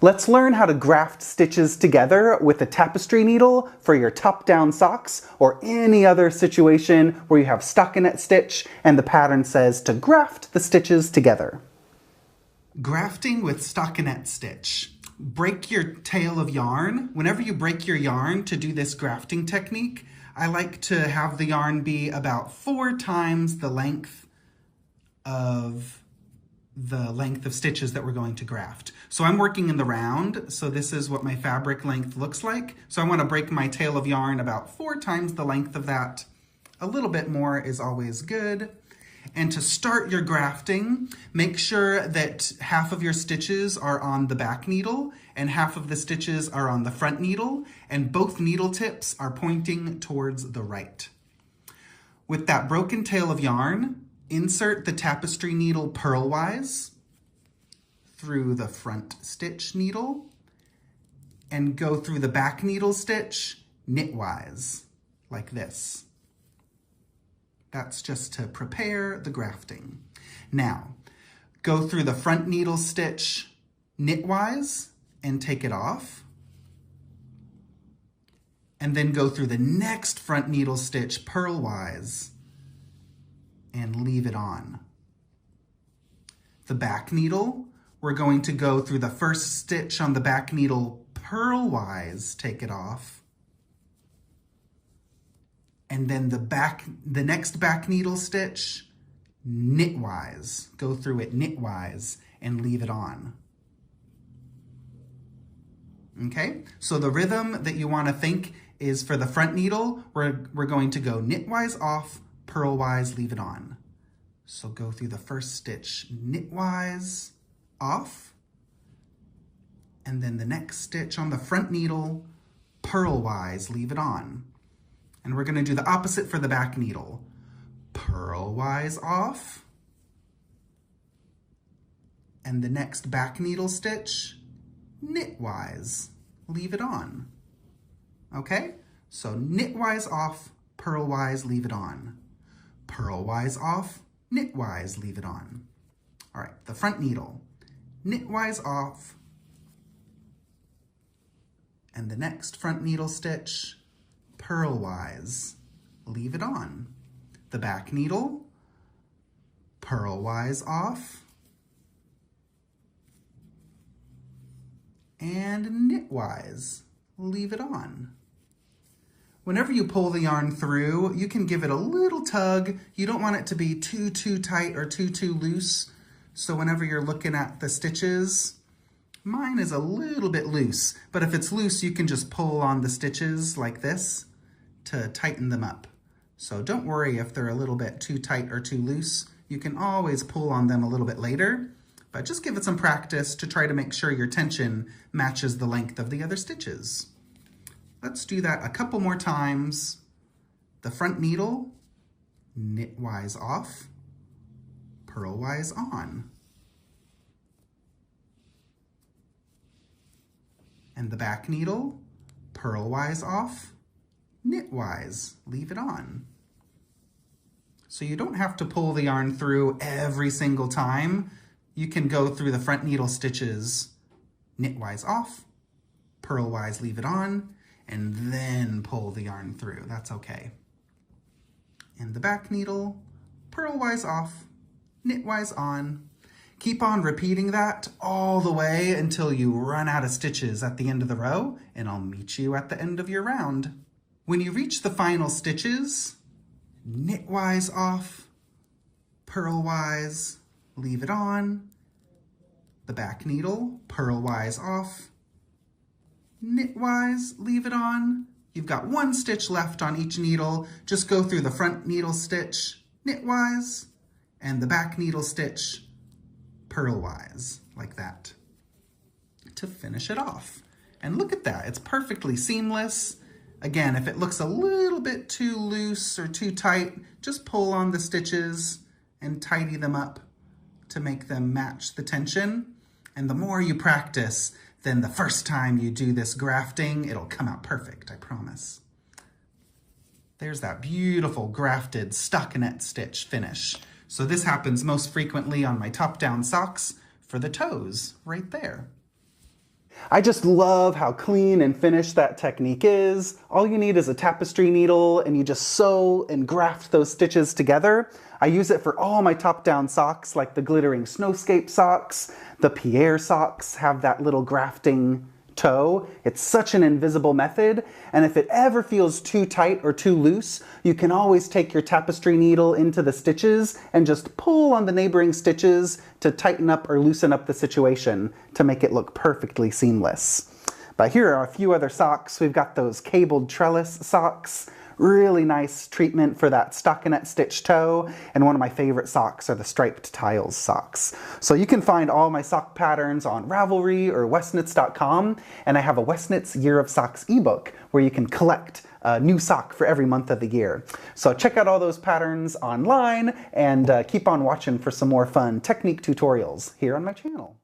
Let's learn how to graft stitches together with a tapestry needle for your top-down socks or any other situation where you have stockinette stitch and the pattern says to graft the stitches together. Grafting with stockinette stitch. Break your tail of yarn. Whenever you break your yarn to do this grafting technique, I like to have the yarn be about 4 times the length of stitches that we're going to graft. So I'm working in the round, so this is what my fabric length looks like. So I want to break my tail of yarn about 4 times the length of that. A little bit more is always good. And to start your grafting, make sure that half of your stitches are on the back needle and half of the stitches are on the front needle, and both needle tips are pointing towards the right. With that broken tail of yarn, insert the tapestry needle purlwise through the front stitch needle and go through the back needle stitch knitwise, like this. That's just to prepare the grafting. Now, go through the front needle stitch knitwise and take it off. And then go through the next front needle stitch purlwise and leave it on. The back needle, we're going to go through the first stitch on the back needle purlwise, take it off. And then the next back needle stitch, knitwise. Go through it knitwise and leave it on. Okay, so the rhythm that you want to think is for the front needle, we're going to go knitwise off, purlwise, leave it on. So go through the first stitch knitwise off, and then the next stitch on the front needle, purlwise, leave it on. And we're going to do the opposite for the back needle. Purlwise off, and the next back needle stitch, knitwise, leave it on. Okay, so knitwise off, purlwise, leave it on. Purlwise off, knitwise, leave it on. All right, the front needle, knitwise off, and the next front needle stitch, purlwise, leave it on. The back needle, purlwise off, and knitwise, leave it on. Whenever you pull the yarn through, you can give it a little tug. You don't want it to be too tight or too loose. So whenever you're looking at the stitches, mine is a little bit loose, but if it's loose, you can just pull on the stitches like this to tighten them up. So don't worry if they're a little bit too tight or too loose. You can always pull on them a little bit later, but just give it some practice to try to make sure your tension matches the length of the other stitches. Let's do that a couple more times. The front needle, knitwise off, purlwise on. And the back needle, purlwise off, knitwise, leave it on. So you don't have to pull the yarn through every single time. You can go through the front needle stitches, knitwise off, purlwise, leave it on, and then pull the yarn through. That's okay. And the back needle, purlwise off, knitwise on. Keep on repeating that all the way until you run out of stitches at the end of the row, and I'll meet you at the end of your round. When you reach the final stitches, knitwise off, purlwise, leave it on. The back needle, purlwise off, knitwise, leave it on. You've got 1 stitch left on each needle. Just go through the front needle stitch, knitwise, and the back needle stitch, purlwise, like that, to finish it off. And look at that, it's perfectly seamless. Again, if it looks a little bit too loose or too tight, just pull on the stitches and tidy them up to make them match the tension. And the more you practice, then the first time you do this grafting, it'll come out perfect, I promise. There's that beautiful grafted stockinette stitch finish. So this happens most frequently on my top-down socks for the toes, right there. I just love how clean and finished that technique is. All you need is a tapestry needle and you just sew and graft those stitches together. I use it for all my top-down socks, like the glittering snowscape socks. The Pierre socks have that little grafting toe. It's such an invisible method, and if it ever feels too tight or too loose, you can always take your tapestry needle into the stitches and just pull on the neighboring stitches to tighten up or loosen up the situation to make it look perfectly seamless. But here are a few other socks. We've got those cabled trellis socks. Really nice treatment for that stockinette stitch toe, and one of my favorite socks are the striped tiles socks. So you can find all my sock patterns on Ravelry or Westnitz.com, and I have a Westnitz Year of Socks ebook where you can collect a new sock for every month of the year. So check out all those patterns online and keep on watching for some more fun technique tutorials here on my channel.